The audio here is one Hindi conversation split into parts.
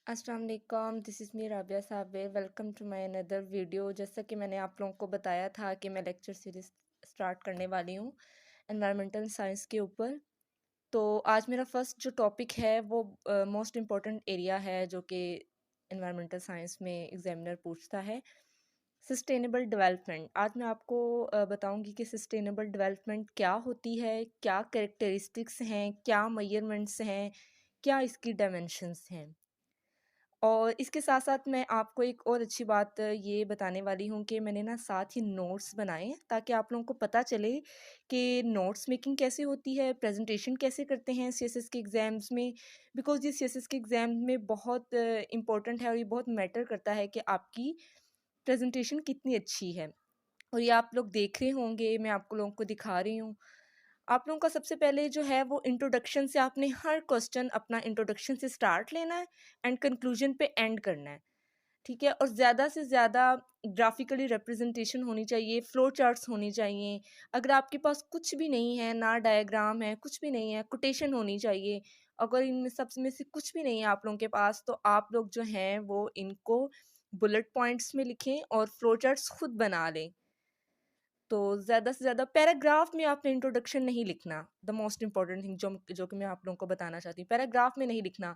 अस्सलाम वालेकुम, this is me Rabia Sabir. Welcome to my another video. जैसा कि मैंने आप लोगों को बताया था कि मैं लेक्चर सीरीज़ स्टार्ट करने वाली हूँ एनवायरमेंटल साइंस के ऊपर। तो आज मेरा फर्स्ट जो टॉपिक है वो मोस्ट इम्पॉर्टेंट एरिया है जो कि एनवायरमेंटल साइंस में एग्जामिनर पूछता है, सस्टेनेबल डेवलपमेंट। आज मैं आपको बताऊंगी कि सस्टेनेबल डेवलपमेंट क्या होती है, क्या कैरेक्टरिस्टिक्स हैं, क्या मेजरमेंट्स हैं, क्या इसकी डायमेंशंस हैं। और इसके साथ-साथ मैं आपको एक और अच्छी बात ये बताने वाली हूँ कि मैंने ना साथ ही नोट्स बनाए हैं, ताकि आप लोगों को पता चले कि नोट्स मेकिंग कैसे होती है, प्रेज़ेंटेशन कैसे करते हैं सीएसएस के एग्ज़ाम्स में। बिकॉज़ ये सीएसएस के एग्ज़ाम में बहुत इम्पोर्टेंट है और ये बहुत मैटर करता है कि आपकी प्रेज़ेंटेशन कितनी अच्छी है। और ये आप लोग देख रहे होंगे, मैं आपको लोगों को दिखा रही हूँ। आप लोगों का सबसे पहले जो है वो इंट्रोडक्शन से आपने हर क्वेश्चन अपना इंट्रोडक्शन से स्टार्ट लेना है एंड कंक्लूजन पे एंड करना है, ठीक है? और ज़्यादा से ज़्यादा ग्राफिकली रिप्रेजेंटेशन होनी चाहिए, फ्लो चार्ट्स होनी चाहिए। अगर आपके पास कुछ भी नहीं है, ना डायग्राम है, कुछ भी नहीं है, कोटेशन होनी चाहिए। अगर इनमें सब में से कुछ भी नहीं है आप लोगों के पास, तो आप लोग जो हैं वो इनको बुलेट पॉइंट्स में लिखें और फ्लो चार्ट्स खुद बना लें। तो ज़्यादा से ज़्यादा पैराग्राफ में आपने इंट्रोडक्शन नहीं लिखना। द मोस्ट इम्पोर्टेंट थिंग जो कि मैं आप लोगों को बताना चाहती हूँ, पैराग्राफ में नहीं लिखना।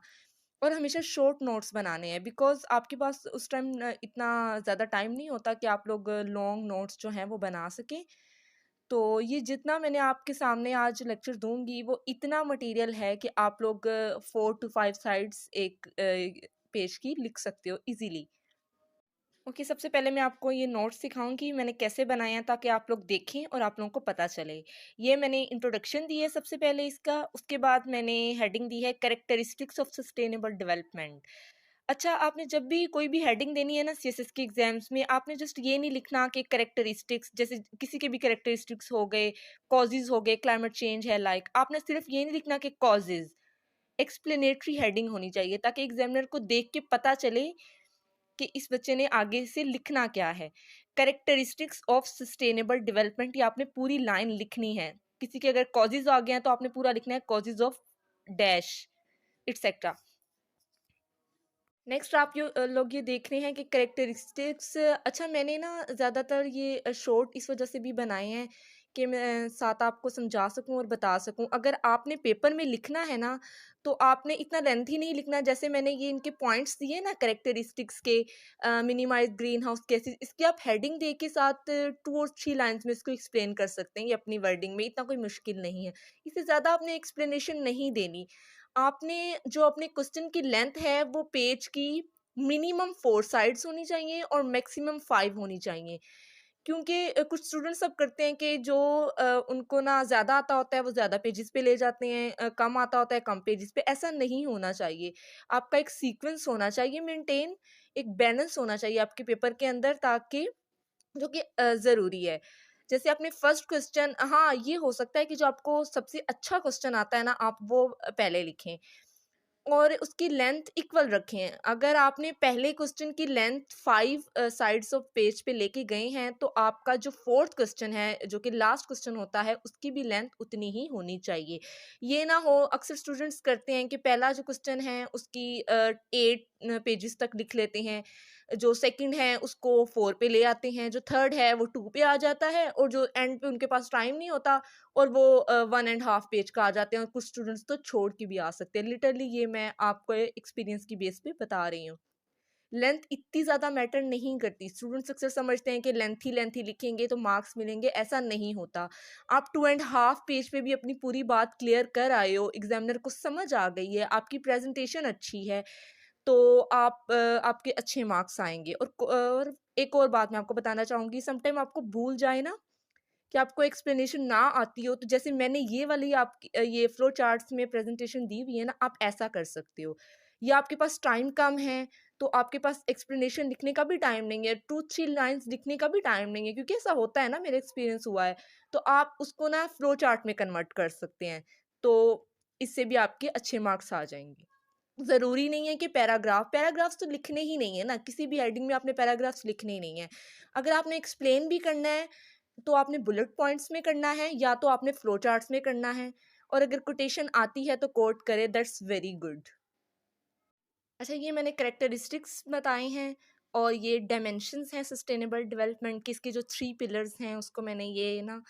और हमेशा शॉर्ट नोट्स बनाने हैं, बिकॉज़ आपके पास उस टाइम इतना ज़्यादा टाइम नहीं होता कि आप लोग लॉन्ग नोट्स जो हैं वो बना सकें। तो ये जितना मैंने आपके सामने आज लेक्चर दूँगी वो इतना मटेरियल है कि आप लोग 4 टू 5 साइड्स एक पेज की लिख सकते हो ईज़िली। ओके, सबसे पहले मैं आपको ये नोट्स सिखाऊँगी मैंने कैसे बनाए हैं, ताकि आप लोग देखें और आप लोगों को पता चले। ये मैंने इंट्रोडक्शन दी है सबसे पहले इसका, उसके बाद मैंने हेडिंग दी है कैरेक्टरिस्टिक्स ऑफ सस्टेनेबल डेवलपमेंट। अच्छा, आपने जब भी कोई भी हेडिंग देनी है ना सीएसएस के एग्ज़ाम्स में, आपने जस्ट ये नहीं लिखना कि कैरेक्टरिस्टिक्स, जैसे किसी के भी कैरेक्टरिस्टिक्स हो गए, कॉजेज़ हो गए, क्लाइमेट चेंज है लाइक, आपने सिर्फ़ ये नहीं लिखना कि कॉजेज़। एक्सप्लेनेटरी हेडिंग होनी चाहिए, ताकि एग्ज़ामिनर को देख के पता चले कि इस बच्चे ने आगे से लिखना क्या है। कैरेक्टरिस्टिक्स ऑफ सस्टेनेबल डेवलपमेंट, ये आपने पूरी लाइन लिखनी है। किसी के अगर कॉजेज़ आ गए हैं तो आपने पूरा लिखना है, causes of dash etcetera. Next आप लोग ये देख रहे हैं कि कैरेक्टरिस्टिक्स। अच्छा, मैंने ना ज़्यादातर ये शॉर्ट इस वजह से भी बनाए हैं कि मैं साथ आपको समझा सकूं और बता सकूं। अगर आपने पेपर में लिखना है ना, तो आपने इतना लेंथी नहीं लिखना। जैसे मैंने ये इनके पॉइंट्स दिए ना कैरेक्टरिस्टिक्स के, मिनिमाइज ग्रीन हाउस गैसेस, इसकी आप हेडिंग दे के साथ 2 और 3 लाइन्स में इसको एक्सप्लेन कर सकते हैं, ये अपनी वर्डिंग में, इतना कोई मुश्किल नहीं है। इससे ज़्यादा आपने एक्सप्लेनेशन नहीं देनी। आपने जो अपने क्वेश्चन की लेंथ है वो पेज की मिनिमम 4 साइड्स होनी चाहिए और मैक्सिमम 5 होनी चाहिए। क्योंकि कुछ स्टूडेंट्स सब करते हैं कि जो उनको ना ज़्यादा आता होता है वो ज़्यादा पेजेस पे ले जाते हैं, कम आता होता है कम पेजेस पे। ऐसा नहीं होना चाहिए। आपका एक सीक्वेंस होना चाहिए मेंटेन, एक बैलेंस होना चाहिए आपके पेपर के अंदर, ताकि जो कि ज़रूरी है। जैसे आपने फर्स्ट क्वेश्चन, हाँ, ये हो सकता है कि जो आपको सबसे अच्छा क्वेश्चन आता है ना, आप वो पहले लिखें और उसकी लेंथ इक्वल रखें। अगर आपने पहले क्वेश्चन की लेंथ 5 साइड्स ऑफ पेज पे लेके गए हैं, तो आपका जो 4th क्वेश्चन है, जो कि लास्ट क्वेश्चन होता है, उसकी भी लेंथ उतनी ही होनी चाहिए। ये ना हो, अक्सर स्टूडेंट्स करते हैं कि पहला जो क्वेश्चन है उसकी 8 पेजेस तक लिख लेते हैं, जो सेकंड है उसको 4 पे ले आते हैं, जो थर्ड है वो 2 पे आ जाता है और जो एंड पे उनके पास टाइम नहीं होता और वो 1 एंड हाफ पेज का आ जाते हैं और कुछ स्टूडेंट्स तो छोड़ के भी आ सकते हैं। लिटरली ये मैं आपको एक्सपीरियंस की बेस पे बता रही हूँ। लेंथ इतनी ज़्यादा मैटर नहीं करती। स्टूडेंट्स अक्सर समझते हैं कि लेंथी लिखेंगे तो मार्क्स मिलेंगे, ऐसा नहीं होता। आप 2 एंड हाफ पेज पे भी अपनी पूरी बात क्लियर कर आए हो, एग्ज़ामिनर को समझ आ गई है, आपकी प्रेज़ेंटेशन अच्छी है, तो आपके अच्छे मार्क्स आएँगे। और एक और बात मैं आपको बताना चाहूँगी, समटाइम आपको भूल जाए ना कि आपको एक्सप्लेनेशन ना आती हो, तो जैसे मैंने ये वाली आपकी ये फ्लो चार्ट्स में प्रेज़ेंटेशन दी हुई है ना, आप ऐसा कर सकते हो। या आपके पास टाइम कम है, तो आपके पास एक्सप्लेनेशन लिखने का भी टाइम नहीं है, 2-3 लाइन्स लिखने का भी टाइम नहीं है, क्योंकि ऐसा होता है ना, मेरा एक्सपीरियंस हुआ है। तो आप उसको ना फ्लो चार्ट में कन्वर्ट कर सकते हैं, तो इससे भी आपके अच्छे मार्क्स आ जाएँगे। ज़रूरी नहीं है कि पैराग्राफ्स तो लिखने ही नहीं है ना, किसी भी हेडिंग में आपने पैराग्राफ्स लिखने ही नहीं है। अगर आपने एक्सप्लेन भी करना है, तो आपने बुलेट पॉइंट्स में करना है या तो आपने फ्लो चार्ट्स में करना है, और अगर कोटेशन आती है तो कोट करें, दैट्स वेरी गुड। अच्छा, ये मैंने कैरेक्टरिस्टिक्स बताए हैं और ये डायमेंशंस हैं सस्टेनेबल डेवलपमेंट के, इसके जो 3 पिलर्स हैं उसको मैंने ये ना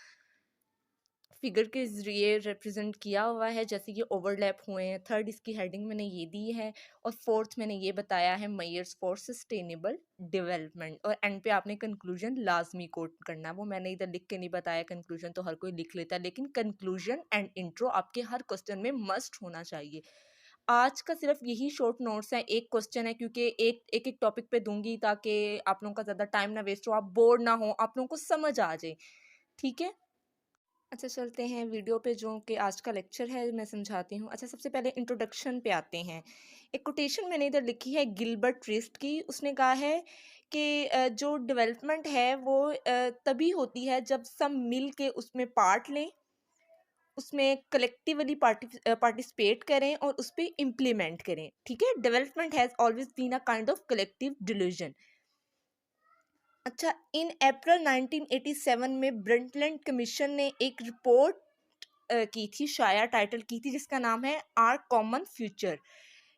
फिगर के ज़रिए रिप्रेजेंट किया हुआ है, जैसे ये ओवरलैप हुए हैं। थर्ड इसकी हेडिंग मैंने ये दी है और फोर्थ मैंने ये बताया है मेजर्स फॉर सस्टेनेबल डेवलपमेंट, और एंड पे आपने कंक्लूजन लाजमी कोट करना है। वो मैंने इधर लिख के नहीं बताया, कंक्लूजन तो हर कोई लिख लेता है, लेकिन कंक्लूजन एंड इंट्रो आपके हर क्वेश्चन में मस्ट होना चाहिए। आज का सिर्फ यही शॉर्ट नोट्स है, एक क्वेश्चन है, क्योंकि एक एक टॉपिक पे दूंगी ताकि आप लोगों का ज़्यादा टाइम ना वेस्ट हो, आप बोर ना हो, आप लोगों को समझ आ जाए। ठीक है, अच्छा चलते हैं वीडियो पे, जो कि आज का लेक्चर है मैं समझाती हूँ। अच्छा, सबसे पहले इंट्रोडक्शन पे आते हैं। एक कोटेशन मैंने इधर लिखी है गिलबर्ट ट्रिस्ट की। उसने कहा है कि जो डेवलपमेंट है वो तभी होती है जब सब मिल के उसमें पार्ट लें, उसमें कलेक्टिवली पार्टिसिपेट करें और उस पर इम्प्लीमेंट करें। ठीक है, development has always been a kind of collective decision. अच्छा, इन अप्रैल 1987 में ब्रंटलैंड कमीशन ने एक रिपोर्ट की थी, शाया टाइटल की थी, जिसका नाम है आर कॉमन फ्यूचर।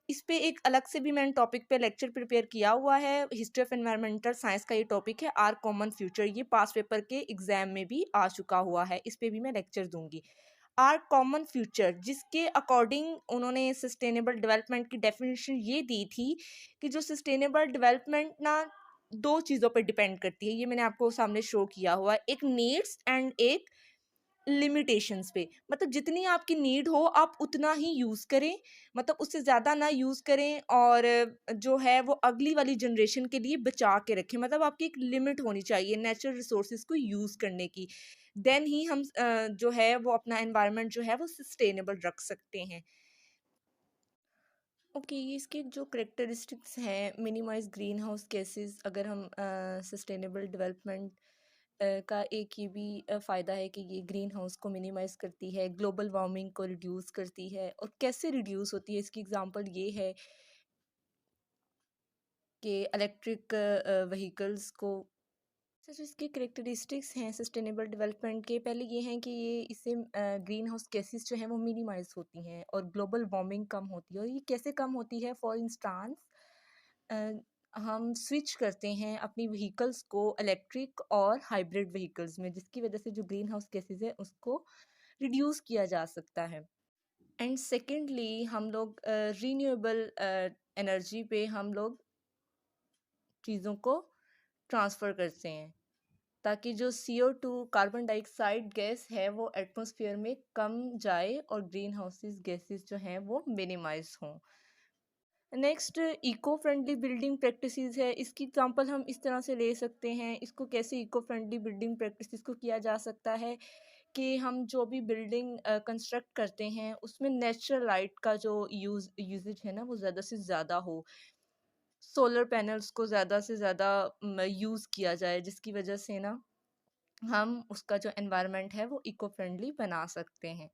इस पे एक अलग से भी मैंने टॉपिक पे लेक्चर प्रिपेयर किया हुआ है। हिस्ट्री ऑफ एनवायरमेंटल साइंस का ये टॉपिक है, आर कॉमन फ्यूचर। ये पास पेपर के एग्जाम में भी आ चुका हुआ है, इस पे भी मैं लेक्चर दूंगी। आर कॉमन फ्यूचर, जिसके अकॉर्डिंग उन्होंने सस्टेनेबल डेवलपमेंट की डेफिनेशन ये दी थी कि जो सस्टेनेबल डेवलपमेंट ना दो चीज़ों पर डिपेंड करती है। ये मैंने आपको सामने शो किया हुआ है, एक नीड्स एंड एक लिमिटेशंस पे। मतलब जितनी आपकी नीड हो आप उतना ही यूज़ करें, मतलब उससे ज़्यादा ना यूज़ करें, और जो है वो अगली वाली जनरेशन के लिए बचा के रखें। मतलब आपकी एक लिमिट होनी चाहिए नेचुरल रिसोर्सेज को यूज़ करने की, देन ही हम जो है वो अपना एनवायरनमेंट जो है वो सस्टेनेबल रख सकते हैं। ओके, ये इसके जो करेक्टरिस्टिक्स हैं, मिनिमाइज ग्रीन हाउस गैसेस। अगर हम सस्टेनेबल डेवलपमेंट का एक ये भी फ़ायदा है कि ये ग्रीन हाउस को मिनिमाइज करती है, ग्लोबल वार्मिंग को रिड्यूस करती है। और कैसे रिड्यूस होती है, इसकी एग्जांपल ये है कि इलेक्ट्रिक व्हीकल्स को। अच्छा, जो इसके करेक्टरिस्टिक्स हैं सस्टेनेबल डेवलपमेंट के, पहले ये हैं कि ये इससे ग्रीन हाउस गैसेस जो हैं वो मिनिमाइज होती हैं और ग्लोबल वार्मिंग कम होती है। और ये कैसे कम होती है, फॉर इंस्टांस हम स्विच करते हैं अपनी व्हीकल्स को इलेक्ट्रिक और हाइब्रिड व्हीकल्स में, जिसकी वजह से जो ग्रीन हाउस गैसेस है उसको रिड्यूस किया जा सकता है। एंड सेकेंडली हम लोग रीन्यूएबल एनर्जी पे हम लोग चीज़ों को ट्रांसफ़र करते हैं, ताकि जो CO2 कार्बन डाइऑक्साइड गैस है वो एटमॉस्फेयर में कम जाए और ग्रीन हाउसेस गैसेस जो हैं वो मिनिमाइज हों। Next, eco friendly building practices है। इसकी एग्जांपल हम इस तरह से ले सकते हैं, इसको कैसे इको फ्रेंडली बिल्डिंग प्रैक्टिसेस को किया जा सकता है कि हम जो भी बिल्डिंग कंस्ट्रक्ट करते हैं उसमें नेचुरल लाइट का जो यूजेज है ना वो ज़्यादा से ज़्यादा हो। सोलर पैनल्स को ज़्यादा से ज़्यादा यूज़ किया जाए, जिसकी वजह से ना हम उसका जो एनवायरनमेंट है वो इको फ्रेंडली बना सकते हैं।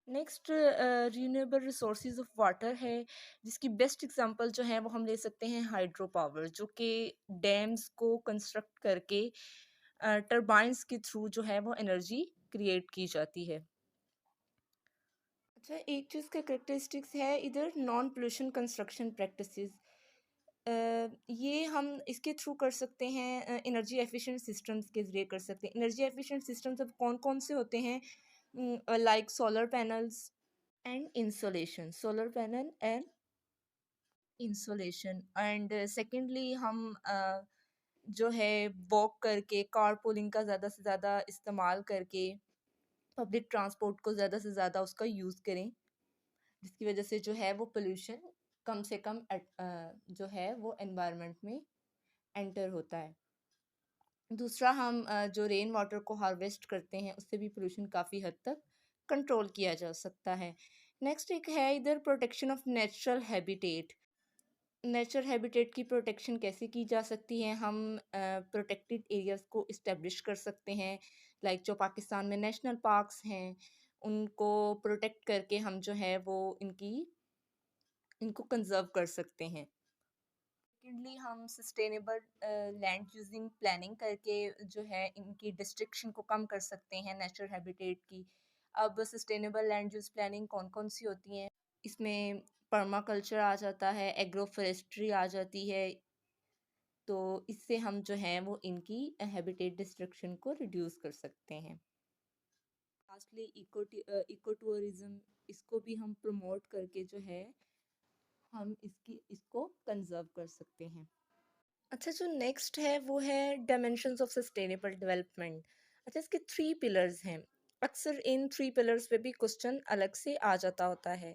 Next, renewable resources of water है, जिसकी बेस्ट एग्जांपल जो है वो हम ले सकते हैं हाइड्रो पावर, जो कि डैम्स को कंस्ट्रक्ट करके टरबाइंस के थ्रू जो है वो एनर्जी क्रिएट की जाती है। अच्छा, एक चीज़ का करेक्टरिस्टिक्स है इधर नॉन पोल्यूशन कंस्ट्रक्शन प्रैक्टिसेस। ये हम इसके थ्रू कर सकते हैं, एनर्जी एफिशिएंट सिस्टम्स के ज़रिए कर सकते हैं। एनर्जी एफिशिएंट सिस्टम्स अब कौन कौन से होते हैं, like solar panels and insolation, solar panel and insolation. And secondly हम जो है वॉक करके, कार पूलिंग का ज़्यादा से ज़्यादा इस्तेमाल करके पब्लिक ट्रांसपोर्ट को ज़्यादा से ज़्यादा उसका यूज़ करें, जिसकी वजह से जो है वो पोल्यूशन कम से कम जो है वो एनवायरनमेंट में एंटर होता है। दूसरा, हम जो रेन वाटर को हार्वेस्ट करते हैं उससे भी पोल्यूशन काफ़ी हद तक कंट्रोल किया जा सकता है। नेक्स्ट एक है इधर protection of natural habitat. Natural habitat की प्रोटेक्शन कैसे की जा सकती है, हम प्रोटेक्टेड एरियाज़ को इस्टेब्लिश कर सकते हैं, लाइक जो पाकिस्तान में नेशनल पार्क्स हैं उनको प्रोटेक्ट करके हम जो है वो इनको कंजर्व कर सकते हैं। सेकेंडली, हम सस्टेनेबल लैंड यूजिंग प्लानिंग करके जो है इनकी डिस्ट्रिक्शन को कम कर सकते हैं नेचुरल हैबिटेट की। अब सस्टेनेबल लैंड यूज़ प्लानिंग कौन कौन सी होती हैं, इसमें पर्मा कल्चर आ जाता है, एग्रो फॉरेस्ट्री आ जाती है। तो इससे हम जो हैं वो इनकी हैबिटेट डिस्ट्रक्शन को रिड्यूस कर सकते हैं। लास्टली इको टूरिज्म, इसको भी हम प्रमोट करके जो है हम इसको कंजर्व कर सकते हैं। अच्छा, जो नेक्स्ट है वो है डायमेंशंस ऑफ सस्टेनेबल डेवलपमेंट। अच्छा, इसके 3 पिलर्स हैं। अक्सर इन 3 पिलर्स पे भी क्वेश्चन अलग से आ जाता होता है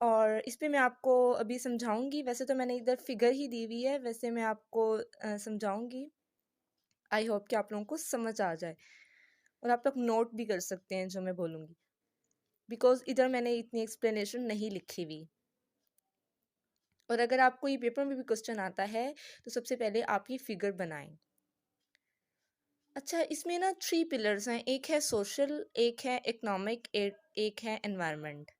और इस पे मैं आपको अभी समझाऊंगी। वैसे तो मैंने इधर फिगर ही दी हुई है, वैसे मैं आपको समझाऊंगी। आई होप कि आप लोगों को समझ आ जाए और आप लोग नोट भी कर सकते हैं जो मैं बोलूँगी, बिकॉज इधर मैंने इतनी एक्सप्लेनेशन नहीं लिखी हुई। और अगर आपको ये पेपर में भी क्वेश्चन आता है तो सबसे पहले आप ये फिगर बनाएं। अच्छा, इसमें ना 3 पिलर्स हैं, एक है सोशल, एक है इकोनॉमिक, एक है एनवायरनमेंट।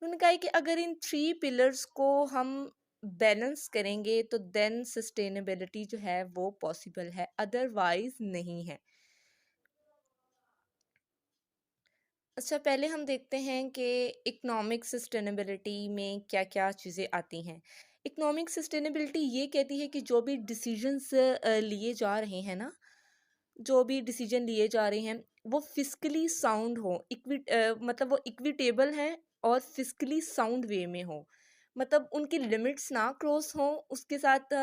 उन्होंने कहा है कि अगर इन 3 पिलर्स को हम बैलेंस करेंगे तो देन सस्टेनेबिलिटी जो है वो पॉसिबल है, अदरवाइज नहीं है। अच्छा, पहले हम देखते हैं कि इकोनॉमिक सस्टेनेबिलिटी में क्या-क्या चीज़ें आती हैं। इकोनॉमिक सस्टेनेबिलिटी ये कहती है कि जो भी डिसीजंस लिए जा रहे हैं ना, जो भी डिसीजन लिए जा रहे हैं, वो फिस्कली साउंड हो, मतलब वो इक्विटेबल हैं और फिस्कली साउंड वे में हो। मतलब उनकी लिमिट्स ना क्रॉस हों, उसके साथ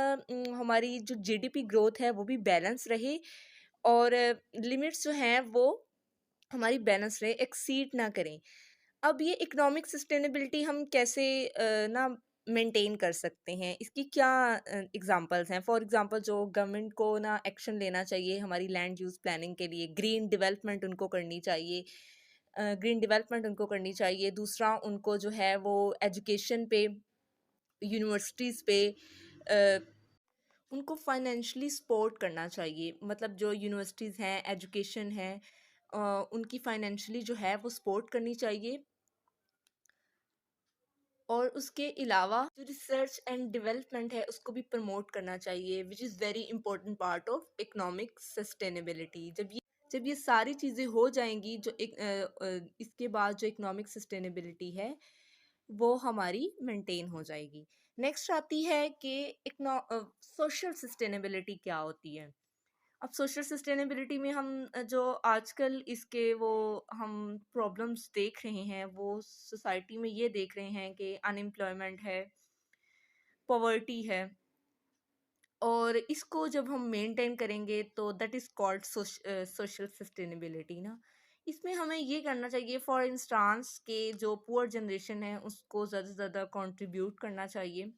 हमारी जो जीडीपी ग्रोथ है वो भी बैलेंस रहे और लिमिट्स जो हैं वो हमारी बैलेंस रहे, एक्सीड ना करें। अब ये इकोनॉमिक सस्टेनेबिलिटी हम कैसे ना मेंटेन कर सकते हैं, इसकी क्या एग्जांपल्स हैं। फॉर एग्जांपल जो गवर्नमेंट को ना एक्शन लेना चाहिए हमारी लैंड यूज़ प्लानिंग के लिए, ग्रीन डेवलपमेंट उनको करनी चाहिए। ग्रीन डेवलपमेंट उनको करनी चाहिए। दूसरा, उनको जो है वो एजुकेशन पे, यूनिवर्सिटीज़ पे उनको फाइनेंशियली सपोर्ट करना चाहिए। मतलब जो यूनिवर्सिटीज़ हैं, एजुकेशन है, उनकी फाइनेंशियली जो है वो सपोर्ट करनी चाहिए। और उसके अलावा जो रिसर्च एंड डेवलपमेंट है उसको भी प्रमोट करना चाहिए, which is very important part of economic sustainability. जब ये सारी चीज़ें हो जाएंगी, इसके बाद जो इकोनॉमिक सस्टेनेबिलिटी है वो हमारी मेंटेन हो जाएगी। नेक्स्ट आती है कि सोशल सस्टेनेबिलिटी क्या होती है। अब सोशल सस्टेनेबिलिटी में हम जो आजकल इसके वो हम प्रॉब्लम्स देख रहे हैं, वो सोसाइटी में ये देख रहे हैं कि अनएम्प्लॉयमेंट है, पॉवर्टी है, और इसको जब हम मेंटेन करेंगे तो that is called social sustainability ना। इसमें हमें ये करना चाहिए, फॉर इंस्टांस के जो पुअर जनरेशन है उसको ज़्यादा से ज़्यादा कंट्रीब्यूट करना चाहिए।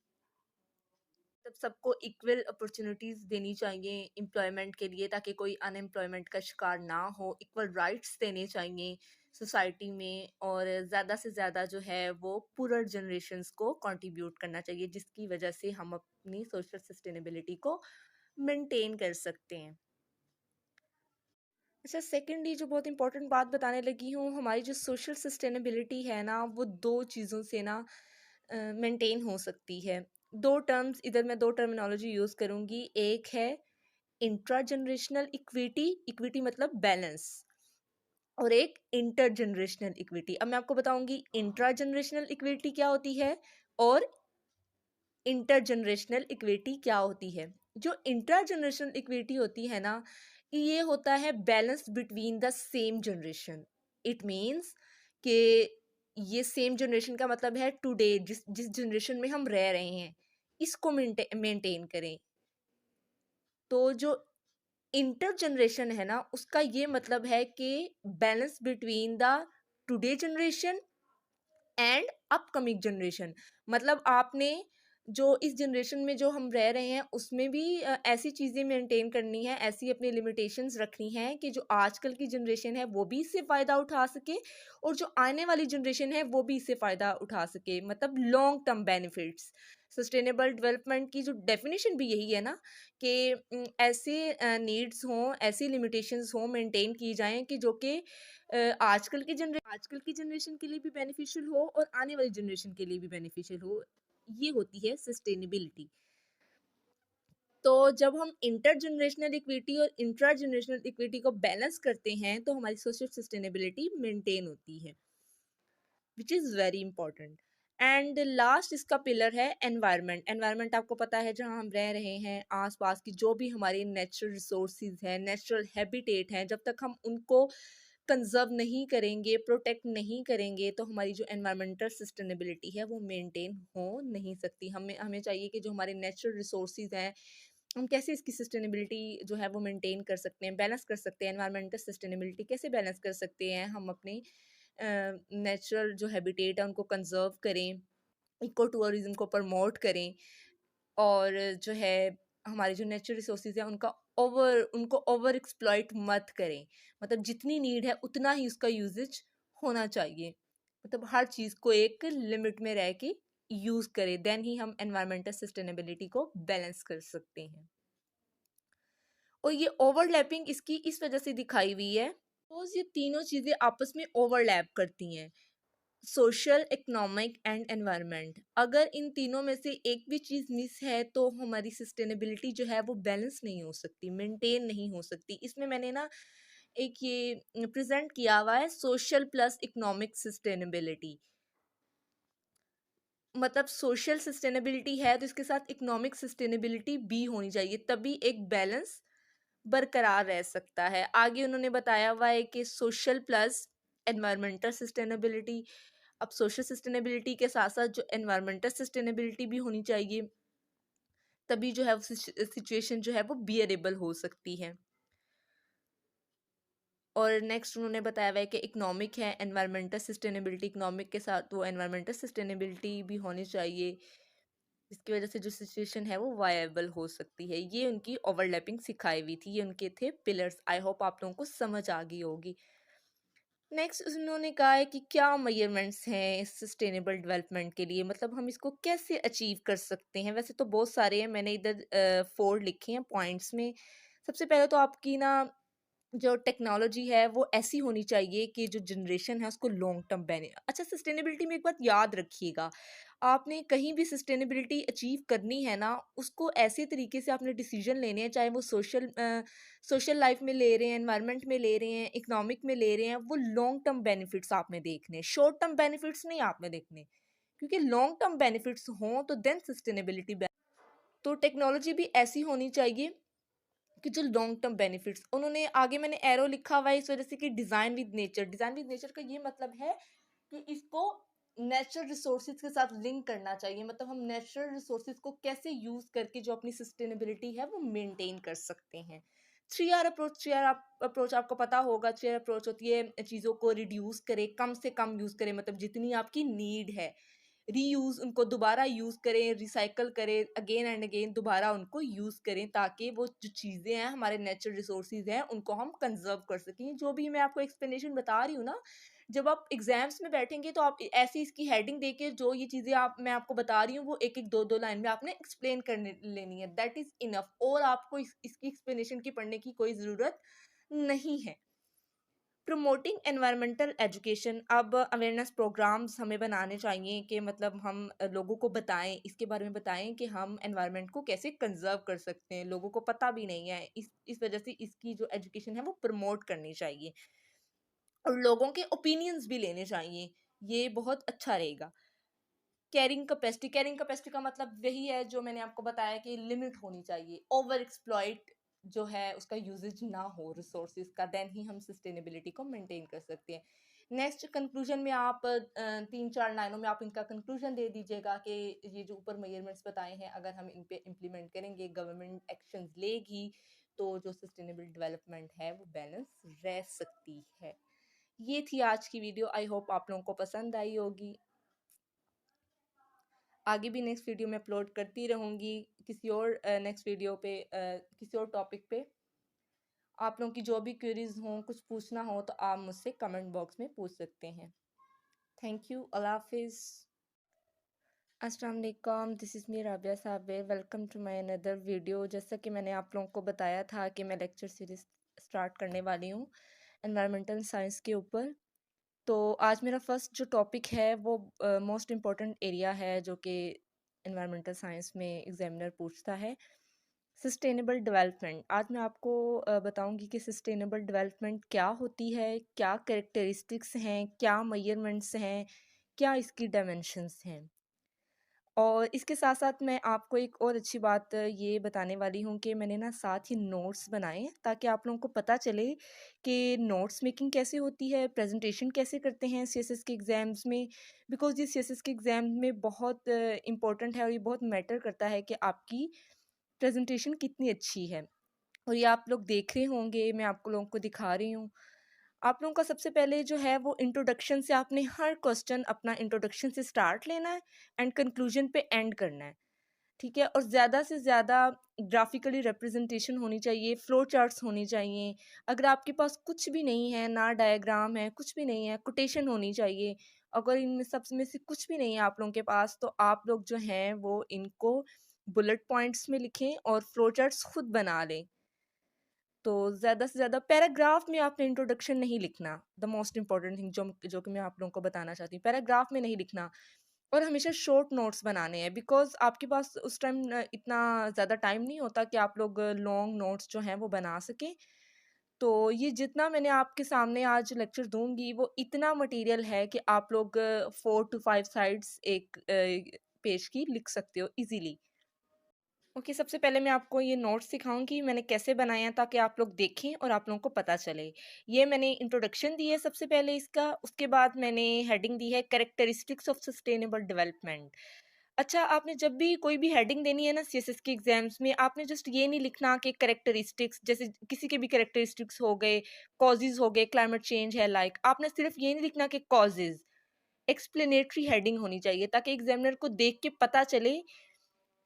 तब सबको इक्वल अपॉर्चुनिटीज़ देनी चाहिए एम्प्लॉयमेंट के लिए, ताकि कोई अनएम्प्लॉयमेंट का शिकार ना हो। इक्वल राइट्स देने चाहिए सोसाइटी में, और ज़्यादा से ज़्यादा जो है वो पूरर जनरेशन्स को कंट्रीब्यूट करना चाहिए, जिसकी वजह से हम अपनी सोशल सस्टेनेबिलिटी को मेंटेन कर सकते हैं। अच्छा, सेकेंडली जो बहुत इंपॉर्टेंट बात बताने लगी हूँ, हमारी जो सोशल सस्टेनेबिलिटी है ना वो 2 चीज़ों से ना मेंटेन हो सकती है। 2 टर्म्स, इधर मैं 2 टर्मिनोलॉजी यूज़ करूँगी। एक है इंट्रा जनरेशनल इक्विटी, इक्विटी मतलब बैलेंस, और एक इंटर जनरेशनल इक्विटी। अब मैं आपको बताऊँगी इंट्रा जनरेशनल इक्विटी क्या होती है और इंटर जनरेशनल इक्विटी क्या होती है। जो इंट्रा जनरेशनल इक्विटी होती है ना, ये होता है balance between the same generation. It means कि ये सेम जनरेशन का मतलब है टुडे, जिस जिस जनरेशन में हम रह रहे हैं, इसको मेंटेन करें। तो जो इंटर जनरेशन है ना, उसका ये मतलब है कि balance between the today generation and upcoming generation. मतलब आपने जो इस जनरेशन में जो हम रह रहे हैं उसमें भी ऐसी चीज़ें मेंटेन करनी है, ऐसी अपनी लिमिटेशंस रखनी है कि जो आजकल की जनरेशन है वो भी इससे फ़ायदा उठा सके, और जो आने वाली जनरेशन है वो भी इससे फ़ायदा उठा सके। मतलब long term benefits. Sustainable development की जो डेफिनेशन भी यही है ना, कि ऐसे नीड्स हों, ऐसी लिमिटेशंस हों, मेंटेन की जाएँ कि जो कि आजकल की जनरेशन के लिए भी बेनिफिशियल हो और आने वाली जनरेशन के लिए भी बेनिफिशियल हो। ये होती है सस्टेनेबिलिटी। तो जब हम इंटर जनरेशनल इक्विटी और इंट्रा जनरेशनल इक्विटी को बैलेंस करते हैं तो हमारी सोशल सस्टेनेबिलिटी मेंटेन होती है। Which is very important. And last इसका पिलर है एनवायरनमेंट। एनवायरनमेंट आपको पता है जहाँ हम रह रहे हैं, आसपास की जो भी हमारी नेचुरल रिसोर्सेज हैं, नेचुरल हैबिटेट हैं, जब तक हम उनको कंजर्व नहीं करेंगे, प्रोटेक्ट नहीं करेंगे, तो हमारी जो एनवायरमेंटल सस्टेनेबिलिटी है वो मेंटेन हो नहीं सकती। हमें हमें चाहिए कि जो हमारे नेचुरल रिसोर्सेज हैं, हम कैसे इसकी सस्टेनेबिलिटी जो है वो मेंटेन कर सकते हैं, बैलेंस कर सकते हैं। एनवायरमेंटल सस्टेनेबिलिटी कैसे बैलेंस कर सकते हैं, हम अपनी नेचुरल जो हैबिटेट है उनको कंजर्व करें, इको टूरिज्म को प्रमोट करें, और जो है हमारे जो नेचुरल रिसोर्सेज हैं उनको ओवर एक्सप्लॉइट मत करें। मतलब जितनी नीड है उतना ही उसका यूजेज होना चाहिए। मतलब हर चीज़ को एक लिमिट में रह के यूज़ करें, देन ही हम एनवायरमेंटल सस्टेनेबिलिटी को बैलेंस कर सकते हैं। और ये ओवरलैपिंग इसकी इस वजह से दिखाई हुई है, सपोज ये तीनों चीज़ें आपस में ओवरलैप करती हैं, सोशल, इकोनॉमिक एंड एनवायरनमेंट। अगर इन तीनों में से एक भी चीज़ मिस है तो हमारी सस्टेनेबिलिटी जो है वो बैलेंस नहीं हो सकती, मेंटेन नहीं हो सकती। इसमें मैंने ना एक ये प्रेजेंट किया हुआ है, सोशल प्लस इकोनॉमिक सस्टेनेबिलिटी। मतलब सोशल सस्टेनेबिलिटी है तो इसके साथ इकोनॉमिक सस्टेनेबिलिटी भी होनी चाहिए, तभी एक बैलेंस बरकरार रह सकता है। आगे उन्होंने बताया हुआ है कि सोशल प्लस एनवायरमेंटल सस्टेनेबिलिटी। अब सोशल सस्टेनेबिलिटी के साथ साथ जो एनवायरमेंटल सस्टेनेबिलिटी भी होनी चाहिए, तभी जो है वो सिचुएशन जो है वो बियरेबल हो सकती है। और नेक्स्ट उन्होंने बताया हुआ है कि इकोनॉमिक है, एनवायरमेंटल सस्टेनेबिलिटी, इकोनॉमिक के साथ वो एनवायरमेंटल सस्टेनेबिलिटी भी होनी चाहिए, जिसकी वजह से जो सिचुएशन है वो वायबल हो सकती है। ये उनकी ओवरलैपिंग सिखाई हुई थी, ये उनके थे पिलर्स। आई होप आप लोगों को समझ आ गई होगी। नेक्स्ट उन्होंने कहा है कि क्या मेजरमेंट्स हैं इस सस्टेनेबल डेवलपमेंट के लिए, मतलब हम इसको कैसे अचीव कर सकते हैं। वैसे तो बहुत सारे हैं, मैंने इधर 4 लिखे हैं पॉइंट्स में। सबसे पहले तो आपकी ना जो टेक्नोलॉजी है वो ऐसी होनी चाहिए कि जो जनरेशन है उसको लॉन्ग टर्म अच्छा, सस्टेनेबिलिटी में एक बात याद रखिएगा, आपने कहीं भी सस्टेनेबिलिटी अचीव करनी है ना, उसको ऐसे तरीके से आपने डिसीजन लेने हैं, चाहे वो सोशल लाइफ में ले रहे हैं, एनवायरनमेंट में ले रहे हैं, इकोनॉमिक में ले रहे हैं, वो लॉन्ग टर्म बेनिफिट्स आपने देखने, शॉर्ट टर्म बेनिफिट्स नहीं आपने देखने। क्योंकि लॉन्ग टर्म बेनिफिट्स हों तो देन सस्टेनेबिलिटी। तो टेक्नोलॉजी भी ऐसी होनी चाहिए कि जो लॉन्ग टर्म बेनिफिट्स, उन्होंने आगे मैंने एरो लिखा हुआ है इस वजह से कि design with nature. Design with nature का ये मतलब है कि इसको नेचुरल रिसोर्सेज के साथ लिंक करना चाहिए। मतलब हम नेचुरल रिसोर्सेज को कैसे यूज़ करके जो अपनी सस्टेनेबिलिटी है वो मेंटेन कर सकते हैं। 3R अप्रोच, 3R अप्रोच आपको पता होगा। 3R अप्रोच होती है चीज़ों को रिड्यूस करे, कम से कम यूज़ करें, मतलब जितनी आपकी नीड है। रीयूज़, उनको दोबारा यूज़ करें, रिसाइकल करें, अगेन एंड अगेन दोबारा उनको यूज़ करें, ताकि वो जो चीज़ें हैं हमारे नेचुरल रिसोर्सेज हैं उनको हम कंजर्व कर सकें। जो भी मैं आपको एक्सप्लेनेशन बता रही हूँ ना, जब आप एग्जाम्स में बैठेंगे तो आप ऐसी इसकी हेडिंग देके जो ये चीज़ें आप मैं आपको बता रही हूँ वो एक एक दो दो लाइन में आपने एक्सप्लेन करने लेनी है, दैट इज़ इनफ। और आपको इसकी एक्सप्लेनेशन की पढ़ने की कोई ज़रूरत नहीं है। प्रमोटिंग एनवायरमेंटल एजुकेशन, अब अवेयरनेस प्रोग्राम्स हमें बनाने चाहिए कि मतलब हम लोगों को बताएं, इसके बारे में बताएं कि हम एनवायरनमेंट को कैसे कंजर्व कर सकते हैं। लोगों को पता भी नहीं है, इस वजह से इसकी जो एजुकेशन है वो प्रमोट करनी चाहिए, और लोगों के ओपिनियंस भी लेने चाहिए, ये बहुत अच्छा रहेगा। कैरिंग कैपेसिटी का मतलब वही है जो मैंने आपको बताया कि लिमिट होनी चाहिए, ओवर एक्सप्लॉइट जो है उसका यूजेज ना हो रिसोर्सेज का, देन ही हम सस्टेनेबिलिटी को मेंटेन कर सकते हैं। नेक्स्ट कंक्लूजन में आप 3-4 लाइनों में आप इनका कंक्लूजन दे दीजिएगा कि ये जो ऊपर मेजरमेंट्स बताए हैं अगर हम इन पे इम्प्लीमेंट करेंगे, गवर्नमेंट एक्शंस लेगी, तो जो सस्टेनेबल डेवलपमेंट है वो बैलेंस रह सकती है। ये थी आज की वीडियो, आई होप आप लोगों को पसंद आई होगी। आगे भी नेक्स्ट वीडियो में अपलोड करती रहूँगी किसी और नेक्स्ट वीडियो पे किसी और टॉपिक पे। आप लोगों की जो भी क्वेरीज हों, कुछ पूछना हो तो आप मुझसे कमेंट बॉक्स में पूछ सकते हैं। थैंक यू, अल्लाह हाफिज़। अस्सलाम वालेकुम, this is me Rabia Sabir, welcome to my another video. जैसा कि मैंने आप लोगों को बताया था कि मैं लेक्चर सीरीज़ स्टार्ट करने वाली हूँ एनवायरमेंटल साइंस के ऊपर। तो आज मेरा फर्स्ट जो टॉपिक है वो मोस्ट इम्पॉर्टेंट एरिया है जो कि एनवायरमेंटल साइंस में एग्जामिनर पूछता है, सस्टेनेबल डेवलपमेंट। आज मैं आपको बताऊंगी कि सस्टेनेबल डेवलपमेंट क्या होती है, क्या करेक्टरिस्टिक्स हैं, क्या मेजरमेंट्स हैं, क्या इसकी डायमेंशंस हैं। और इसके साथ-साथ मैं आपको एक और अच्छी बात ये बताने वाली हूँ कि मैंने ना साथ ही नोट्स बनाए हैं, ताकि आप लोगों को पता चले कि नोट्स मेकिंग कैसे होती है, प्रेज़ेंटेशन कैसे करते हैं सीएसएस के एग्ज़ाम्स में। बिकॉज़ ये सीएसएस के एग्ज़ाम में बहुत इम्पोर्टेंट है और ये बहुत मैटर करता है कि आपकी प्रेज़ेंटेशन कितनी अच्छी है। और ये आप लोग देख रहे होंगे, मैं आपको लोगों को दिखा रही हूँ। आप लोगों का सबसे पहले जो है वो इंट्रोडक्शन से आपने हर क्वेश्चन अपना इंट्रोडक्शन से स्टार्ट लेना है एंड कंक्लूजन पे एंड करना है, ठीक है? और ज़्यादा से ज़्यादा ग्राफिकली रिप्रेजेंटेशन होनी चाहिए, फ्लो चार्ट्स होनी चाहिए। अगर आपके पास कुछ भी नहीं है, ना डायग्राम है, कुछ भी नहीं है, कोटेशन होनी चाहिए। अगर इनमें सब में से कुछ भी नहीं है आप लोगों के पास, तो आप लोग जो हैं वो इनको बुलेट पॉइंट्स में लिखें और फ्लो चार्ट्स खुद बना लें। तो ज़्यादा से ज़्यादा पैराग्राफ में आपने इंट्रोडक्शन नहीं लिखना। द मोस्ट इम्पोर्टेंट थिंग जो कि मैं आप लोगों को बताना चाहती हूँ, पैराग्राफ में नहीं लिखना। और हमेशा शॉर्ट नोट्स बनाने हैं, बिकॉज़ आपके पास उस टाइम इतना ज़्यादा टाइम नहीं होता कि आप लोग लॉन्ग नोट्स जो हैं वो बना सकें। तो ये जितना मैंने आपके सामने आज लेक्चर दूँगी, वो इतना मटेरियल है कि आप लोग 4 टू 5 साइड्स एक पेज की लिख सकते हो ईज़िली। ओके, सबसे पहले मैं आपको ये नोट्स सिखाऊँगी मैंने कैसे बनाए हैं, ताकि आप लोग देखें और आप लोगों को पता चले। ये मैंने इंट्रोडक्शन दी है सबसे पहले इसका, उसके बाद मैंने हेडिंग दी है कैरेक्टरिस्टिक्स ऑफ सस्टेनेबल डेवलपमेंट। अच्छा, आपने जब भी कोई भी हेडिंग देनी है ना सीएसएस के एग्ज़ाम्स में, आपने जस्ट ये नहीं लिखना कि कैरेक्टरिस्टिक्स, जैसे किसी के भी कैरेक्टरिस्टिक्स हो गए, कॉजेज़ हो गए, क्लाइमेट चेंज है लाइक, आपने सिर्फ़ ये नहीं लिखना कि कॉजेज़। एक्सप्लेनेटरी हेडिंग होनी चाहिए, ताकि एग्ज़ामिनर को देख के पता चले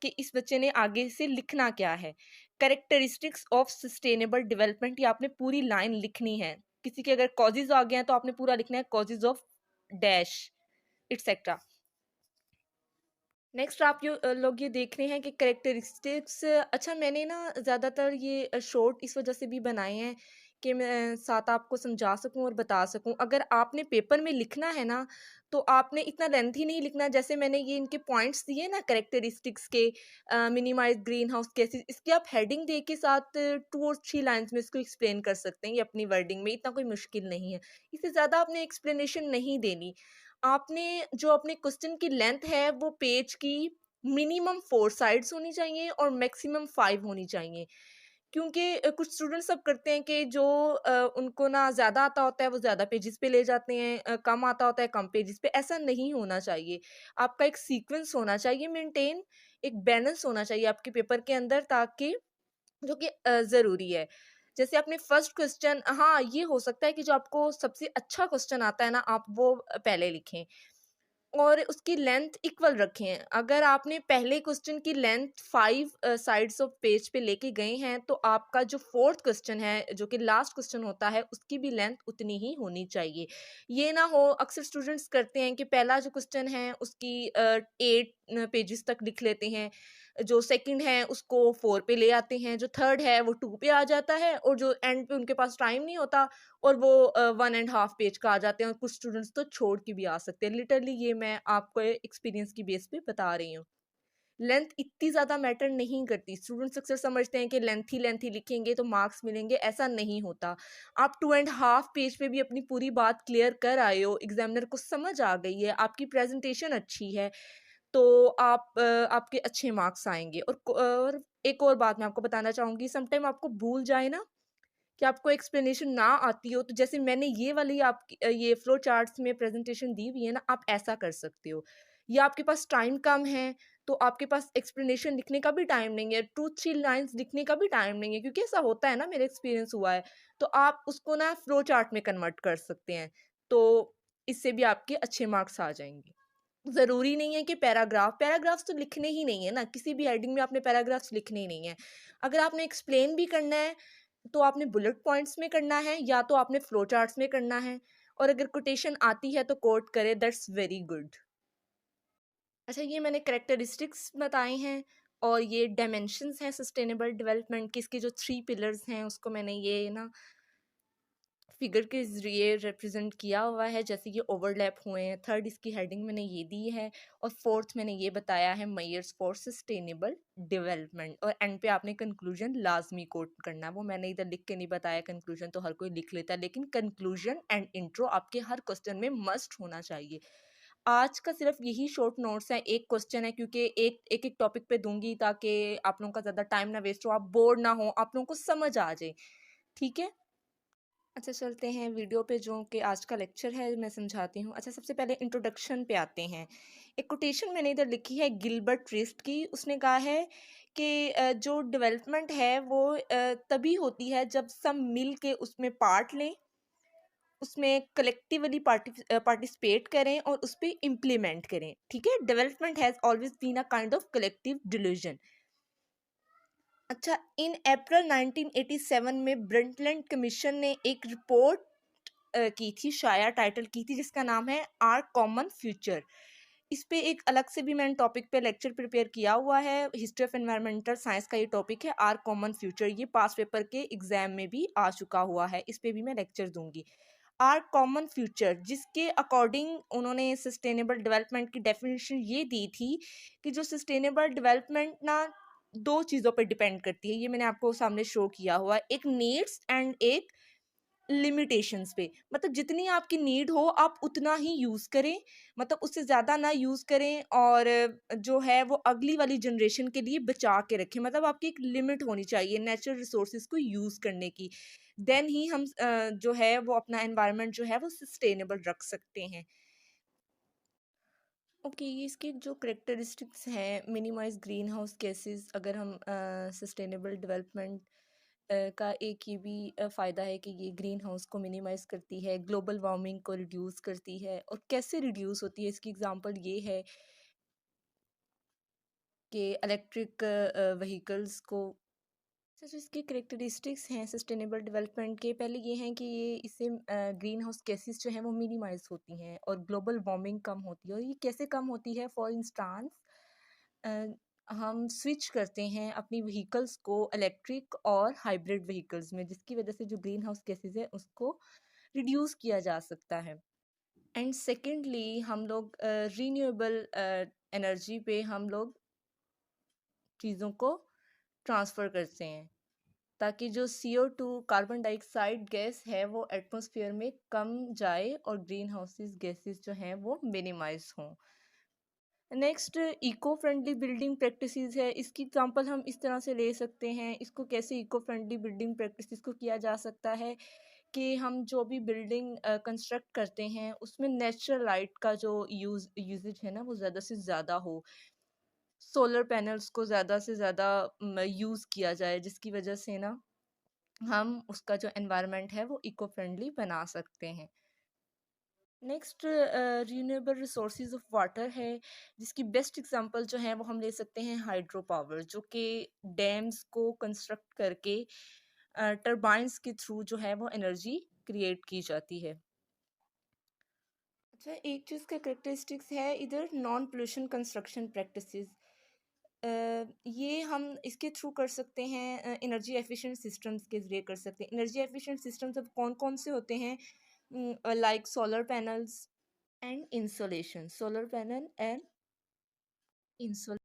कि इस बच्चे ने आगे से लिखना क्या है। कैरेक्टरिस्टिक्स ऑफ सस्टेनेबल डेवलपमेंट, ये आपने पूरी लाइन लिखनी है। किसी के अगर कॉजेज़ आ गए हैं तो आपने पूरा लिखना है causes of dash etcetera. Next आप लोग ये देख रहे हैं कि कैरेक्टरिस्टिक्स, अच्छा मैंने ना ज़्यादातर ये शॉर्ट इस वजह से भी बनाए हैं कि मैं साथ आपको समझा सकूं और बता सकूं। अगर आपने पेपर में लिखना है ना, तो आपने इतना लेंथी नहीं लिखना। जैसे मैंने ये इनके पॉइंट्स दिए ना कैरेक्टरिस्टिक्स के, मिनिमाइज ग्रीन हाउस गैसेस, इसकी आप हेडिंग दे के साथ 2 और 3 लाइन्स में इसको एक्सप्लेन कर सकते हैं, ये अपनी वर्डिंग में, इतना कोई मुश्किल नहीं है। इससे ज़्यादा आपने एक्सप्लेनेशन नहीं देनी। आपने जो अपने क्वेश्चन की लेंथ है वो पेज की मिनिमम 4 साइड्स होनी चाहिए और मैक्सिमम 5 होनी चाहिए। क्योंकि कुछ स्टूडेंट्स सब करते हैं कि जो उनको ना ज़्यादा आता होता है वो ज़्यादा पेजेस पे ले जाते हैं, कम आता होता है कम पेजेस पे। ऐसा नहीं होना चाहिए। आपका एक सीक्वेंस होना चाहिए मेंटेन, एक बैलेंस होना चाहिए आपके पेपर के अंदर, ताकि जो कि ज़रूरी है। जैसे आपने फर्स्ट क्वेश्चन, हाँ, ये हो सकता है कि जो आपको सबसे अच्छा क्वेश्चन आता है ना, आप वो पहले लिखें और उसकी लेंथ इक्वल रखें। अगर आपने पहले क्वेश्चन की लेंथ 5 साइड्स ऑफ पेज पे लेके गए हैं, तो आपका जो 4th क्वेश्चन है, जो कि लास्ट क्वेश्चन होता है, उसकी भी लेंथ उतनी ही होनी चाहिए। ये ना हो, अक्सर स्टूडेंट्स करते हैं कि पहला जो क्वेश्चन है उसकी 8 पेजेस तक लिख लेते हैं, जो सेकंड है उसको 4 पे ले आते हैं, जो थर्ड है वो 2 पे आ जाता है और जो एंड पे उनके पास टाइम नहीं होता और वो 1 एंड हाफ पेज का आ जाते हैं और कुछ स्टूडेंट्स तो छोड़ के भी आ सकते हैं। लिटरली ये मैं आपको एक्सपीरियंस की बेस पे बता रही हूँ। लेंथ इतनी ज़्यादा मैटर नहीं करती। स्टूडेंट्स अक्सर समझते हैं कि लेंथी लिखेंगे तो मार्क्स मिलेंगे, ऐसा नहीं होता। आप 2 एंड हाफ पेज पे भी अपनी पूरी बात क्लियर कर आए हो, एग्ज़ामिनर को समझ आ गई है, आपकी प्रेज़ेंटेशन अच्छी है, तो आपके अच्छे मार्क्स आएँगे। और एक और बात मैं आपको बताना चाहूँगी, समटाइम आपको भूल जाए ना कि आपको एक्सप्लेनेशन ना आती हो, तो जैसे मैंने ये वाली आपकी ये फ्लो चार्ट्स में प्रेज़ेंटेशन दी हुई है ना, आप ऐसा कर सकते हो। या आपके पास टाइम कम है, तो आपके पास एक्सप्लेनेशन लिखने का भी टाइम नहीं है, 2-3 लाइन्स लिखने का भी टाइम नहीं है, क्योंकि ऐसा होता है ना, मेरा एक्सपीरियंस हुआ है। तो आप उसको ना फ्लो चार्ट में कन्वर्ट कर सकते हैं, तो इससे भी आपके अच्छे मार्क्स आ जाएँगे। ज़रूरी नहीं है कि पैराग्राफ्स तो लिखने ही नहीं है ना, किसी भी हेडिंग में आपने पैराग्राफ्स लिखने ही नहीं है। अगर आपने एक्सप्लेन भी करना है, तो आपने बुलेट पॉइंट्स में करना है या तो आपने फ्लो चार्ट्स में करना है, और अगर कोटेशन आती है तो कोट करें, दैट्स वेरी गुड। अच्छा, ये मैंने कैरेक्टरिस्टिक्स बताए हैं और ये डायमेंशंस हैं सस्टेनेबल डेवलपमेंट के, इसके जो 3 पिलर्स हैं उसको मैंने ये ना फिगर के ज़रिए रिप्रेजेंट किया हुआ है, जैसे ये ओवरलैप हुए हैं। थर्ड इसकी हेडिंग मैंने ये दी है और फोर्थ मैंने ये बताया है मेजर्स फॉर सस्टेनेबल डेवलपमेंट, और एंड पे आपने कंक्लूजन लाजमी कोट करना है। वो मैंने इधर लिख के नहीं बताया, कंक्लूजन तो हर कोई लिख लेता है, लेकिन कंक्लूजन एंड इंट्रो आपके हर क्वेश्चन में मस्ट होना चाहिए। आज का सिर्फ यही शॉर्ट नोट्स है, एक क्वेश्चन है, क्योंकि एक टॉपिक पे दूंगी ताकि आप लोगों का ज़्यादा टाइम ना वेस्ट हो, आप बोर ना हो, आप लोगों को समझ आ जाए। ठीक है, अच्छा चलते हैं वीडियो पे, जो कि आज का लेक्चर है मैं समझाती हूँ। अच्छा, सबसे पहले इंट्रोडक्शन पे आते हैं। एक कोटेशन मैंने इधर लिखी है गिलबर्ट ट्रिस्ट की। उसने कहा है कि जो डेवलपमेंट है वो तभी होती है जब सब मिल के उसमें पार्ट लें, उसमें कलेक्टिवली पार्टिसिपेट करें और उस पर इम्प्लीमेंट करें। ठीक है, development has always been a kind of collective decision. अच्छा, इन अप्रैल 1987 में ब्रंटलैंड कमीशन ने एक रिपोर्ट की थी, शाया टाइटल की थी, जिसका नाम है आर कॉमन फ्यूचर। इस पे एक अलग से भी मैंने टॉपिक पे लेक्चर प्रिपेयर किया हुआ है। हिस्ट्री ऑफ एनवायरमेंटल साइंस का ये टॉपिक है, आर कॉमन फ्यूचर। ये पास पेपर के एग्जाम में भी आ चुका हुआ है, इस पे भी मैं लेक्चर दूंगी। आर कॉमन फ्यूचर, जिसके अकॉर्डिंग उन्होंने सस्टेनेबल डेवलपमेंट की डेफिनेशन ये दी थी कि जो सस्टेनेबल डेवलपमेंट ना दो चीज़ों पर डिपेंड करती है। ये मैंने आपको सामने शो किया हुआ है, एक नीड्स एंड एक लिमिटेशंस पे। मतलब जितनी आपकी नीड हो आप उतना ही यूज़ करें, मतलब उससे ज़्यादा ना यूज़ करें, और जो है वो अगली वाली जनरेशन के लिए बचा के रखें। मतलब आपकी एक लिमिट होनी चाहिए नेचुरल रिसोर्सेज को यूज़ करने की। देन ही हम जो है वो अपना एनवायरनमेंट जो है वो सस्टेनेबल रख सकते हैं। ओके, ये इसके जो करेक्टरिस्टिक्स हैं, मिनिमाइज ग्रीन हाउस गैसेस। अगर हम सस्टेनेबल डेवलपमेंट का एक ये भी फ़ायदा है कि ये ग्रीन हाउस को मिनिमाइज करती है, ग्लोबल वार्मिंग को रिड्यूस करती है। और कैसे रिड्यूस होती है, इसकी एग्जांपल ये है कि इलेक्ट्रिक व्हीकल्स को। अच्छा, जो इसके करेक्टरिस्टिक्स हैं सस्टेनेबल डेवलपमेंट के, पहले ये हैं कि ये इससे ग्रीन हाउस गैसेस जो हैं वो मिनिमाइज होती हैं और ग्लोबल वार्मिंग कम होती है। और ये कैसे कम होती है? फॉर इंस्टांस, हम स्विच करते हैं अपनी व्हीकल्स को इलेक्ट्रिक और हाइब्रिड व्हीकल्स में, जिसकी वजह से जो ग्रीन हाउस गैसेस है उसको रिड्यूस किया जा सकता है। एंड सेकेंडली, हम लोग रीन्यूएबल एनर्जी पे हम लोग चीज़ों को ट्रांसफ़र करते हैं, ताकि जो CO2 कार्बन डाइऑक्साइड गैस है वो एटमॉस्फेयर में कम जाए और ग्रीन हाउसेस गैसेस जो हैं वो मिनिमाइज हों। Next, eco friendly building practices है। इसकी एग्जांपल हम इस तरह से ले सकते हैं, इसको कैसे इको फ्रेंडली बिल्डिंग प्रैक्टिसेस को किया जा सकता है कि हम जो भी बिल्डिंग कंस्ट्रक्ट करते हैं उसमें नेचुरल लाइट का जो यूजेज है ना वो ज़्यादा से ज़्यादा हो। सोलर पैनल्स को ज़्यादा से ज़्यादा यूज़ किया जाए, जिसकी वजह से ना हम उसका जो एनवायरनमेंट है वो इको फ्रेंडली बना सकते हैं। Next, renewable resources of water है, जिसकी बेस्ट एग्जांपल जो है वो हम ले सकते हैं हाइड्रो पावर, जो कि डैम्स को कंस्ट्रक्ट करके टरबाइंस के थ्रू जो है वो एनर्जी क्रिएट की जाती है। अच्छा, एक चीज़ का करेक्टरिस्टिक्स है इधर, नॉन पोल्यूशन कंस्ट्रक्शन प्रैक्टिसेस। ये हम इसके थ्रू कर सकते हैं, एनर्जी एफिशिएंट सिस्टम्स के ज़रिए कर सकते हैं। एनर्जी एफिशिएंट सिस्टम्स अब कौन कौन से होते हैं? Like solar panels and insolation, solar panel and insolation.